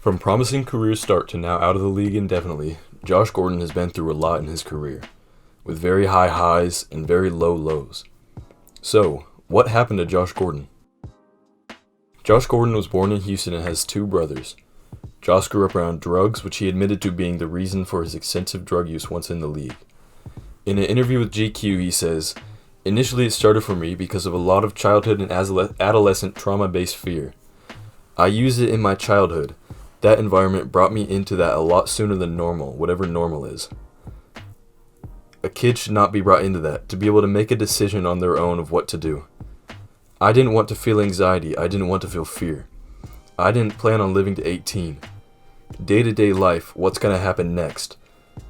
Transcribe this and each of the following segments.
From promising career start to now out of the league indefinitely, Josh Gordon has been through a lot in his career, with very high highs and very low lows. So, what happened to Josh Gordon? Josh Gordon was born in Houston and has two brothers. Josh grew up around drugs, which he admitted to being the reason for his extensive drug use once in the league. In an interview with GQ, he says, "Initially it started for me because of a lot of childhood and adolescent trauma-based fear. I used it in my childhood. That environment brought me into that a lot sooner than normal, whatever normal is. A kid should not be brought into that, to be able to make a decision on their own of what to do. I didn't want to feel anxiety, I didn't want to feel fear. I didn't plan on living to 18. Day-to-day life, what's going to happen next?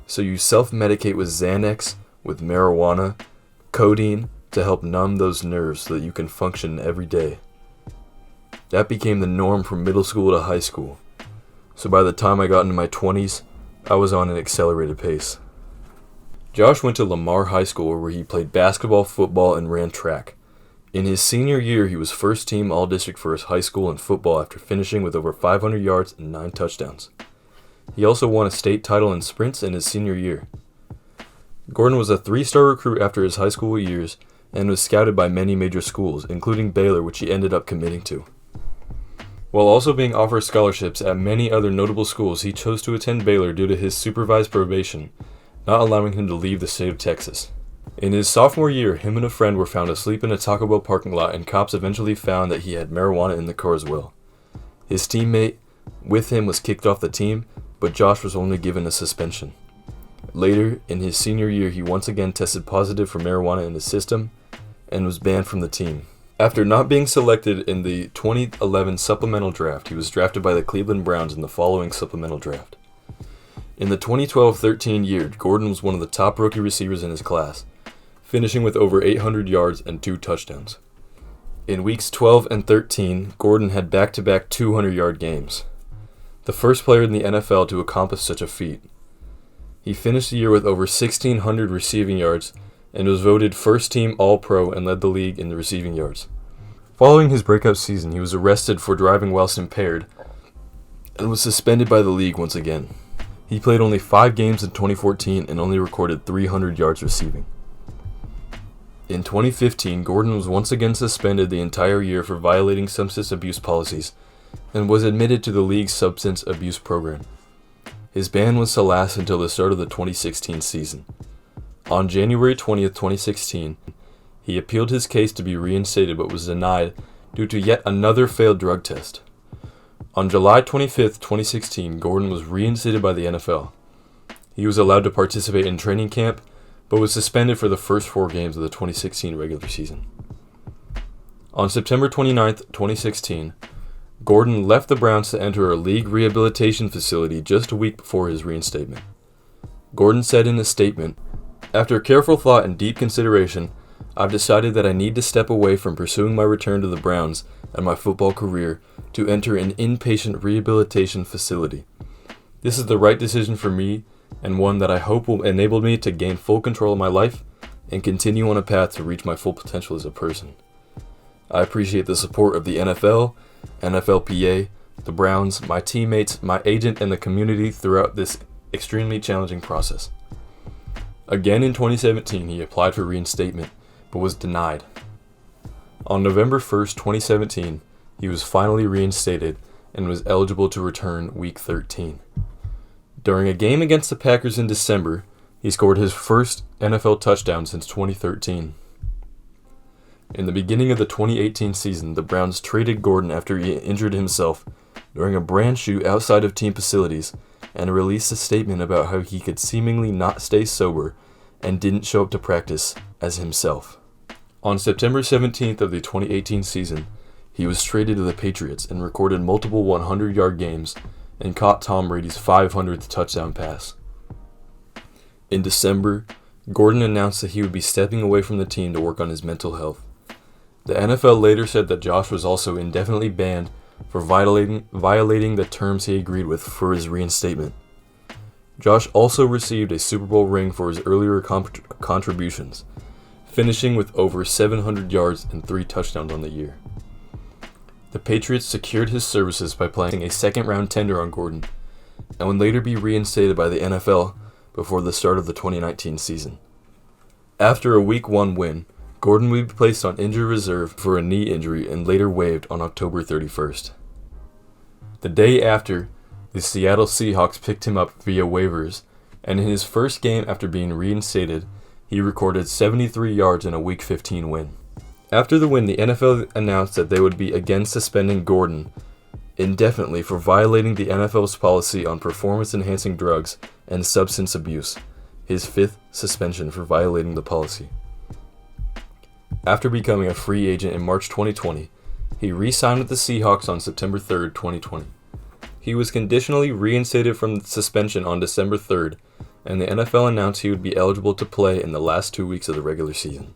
So you self-medicate with Xanax, with marijuana, codeine, to help numb those nerves so that you can function every day. That became the norm from middle school to high school. So by the time I got into my 20s, I was on an accelerated pace." Josh went to Lamar High School where he played basketball, football, and ran track. In his senior year, he was first team All-District for his high school in football after finishing with over 500 yards and 9 touchdowns. He also won a state title in sprints in his senior year. Gordon was a 3-star recruit after his high school years and was scouted by many major schools, including Baylor, which he ended up committing to. While also being offered scholarships at many other notable schools, he chose to attend Baylor due to his supervised probation, not allowing him to leave the state of Texas. In his sophomore year, him and a friend were found asleep in a Taco Bell parking lot, and cops eventually found that he had marijuana in the car as well. His teammate with him was kicked off the team, but Josh was only given a suspension. Later, in his senior year, he once again tested positive for marijuana in his system and was banned from the team. After not being selected in the 2011 supplemental draft, he was drafted by the Cleveland Browns in the following supplemental draft. In the 2012-13 year, Gordon was one of the top rookie receivers in his class, finishing with over 800 yards and 2 touchdowns. In weeks 12 and 13, Gordon had back-to-back 200-yard games, the first player in the NFL to accomplish such a feat. He finished the year with over 1,600 receiving yards and was voted first-team All-Pro and led the league in the receiving yards. Following his breakout season, he was arrested for driving whilst impaired and was suspended by the league once again. He played only 5 games in 2014 and only recorded 300 yards receiving. In 2015, Gordon was once again suspended the entire year for violating substance abuse policies and was admitted to the league's substance abuse program. His ban was to last until the start of the 2016 season. On January 20th, 2016, he appealed his case to be reinstated but was denied due to yet another failed drug test. On July 25th, 2016, Gordon was reinstated by the NFL. He was allowed to participate in training camp, but was suspended for the first 4 games of the 2016 regular season. On September 29th, 2016, Gordon left the Browns to enter a league rehabilitation facility just a week before his reinstatement. Gordon said in a statement, "After careful thought and deep consideration, I've decided that I need to step away from pursuing my return to the Browns and my football career to enter an inpatient rehabilitation facility. This is the right decision for me and one that I hope will enable me to gain full control of my life and continue on a path to reach my full potential as a person. I appreciate the support of the NFL, NFLPA, the Browns, my teammates, my agent, and the community throughout this extremely challenging process." Again in 2017, he applied for reinstatement, but was denied. On November 1st, 2017, he was finally reinstated and was eligible to return Week 13. During a game against the Packers in December, he scored his first NFL touchdown since 2013. In the beginning of the 2018 season, the Browns traded Gordon after he injured himself during a brand shoot outside of team facilities and released a statement about how he could seemingly not stay sober and didn't show up to practice as himself. On September 17th of the 2018 season, he was traded to the Patriots and recorded multiple 100-yard games and caught Tom Brady's 500th touchdown pass. In December, Gordon announced that he would be stepping away from the team to work on his mental health. The NFL later said that Josh was also indefinitely banned for violating the terms he agreed with for his reinstatement. Josh also received a Super Bowl ring for his earlier contributions, finishing with over 700 yards and 3 touchdowns on the year. The Patriots secured his services by placing a second-round tender on Gordon, and would later be reinstated by the NFL before the start of the 2019 season. After a Week 1 win, Gordon would be placed on injured reserve for a knee injury and later waived on October 31st. The day after, the Seattle Seahawks picked him up via waivers, and in his first game after being reinstated, he recorded 73 yards in a Week 15 win. After the win, the NFL announced that they would be again suspending Gordon indefinitely for violating the NFL's policy on performance-enhancing drugs and substance abuse, his fifth suspension for violating the policy. After becoming a free agent in March 2020, he re-signed with the Seahawks on September 3rd, 2020. He was conditionally reinstated from the suspension on December 3rd, and the NFL announced he would be eligible to play in the last 2 weeks of the regular season.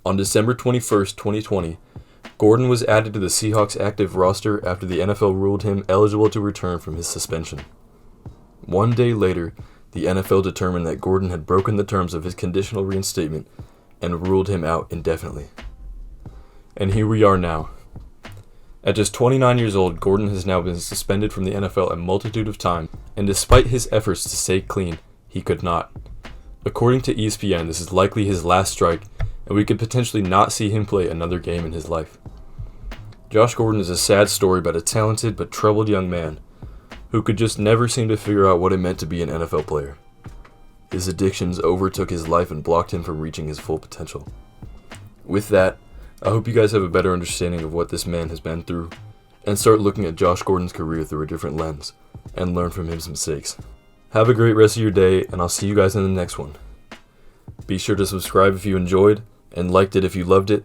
On December 21st, 2020, Gordon was added to the Seahawks active roster after the NFL ruled him eligible to return from his suspension. 1 day later, the NFL determined that Gordon had broken the terms of his conditional reinstatement and ruled him out indefinitely. And here we are now. At just 29 years old, Gordon has now been suspended from the NFL a multitude of times, and despite his efforts to stay clean, he could not. According to ESPN, this is likely his last strike, and we could potentially not see him play another game in his life. Josh Gordon is a sad story about a talented but troubled young man who could just never seem to figure out what it meant to be an NFL player. His addictions overtook his life and blocked him from reaching his full potential. With that, I hope you guys have a better understanding of what this man has been through, and start looking at Josh Gordon's career through a different lens, and learn from his mistakes. Have a great rest of your day, and I'll see you guys in the next one. Be sure to subscribe if you enjoyed, and liked it if you loved it,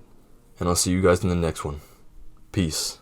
and I'll see you guys in the next one. Peace.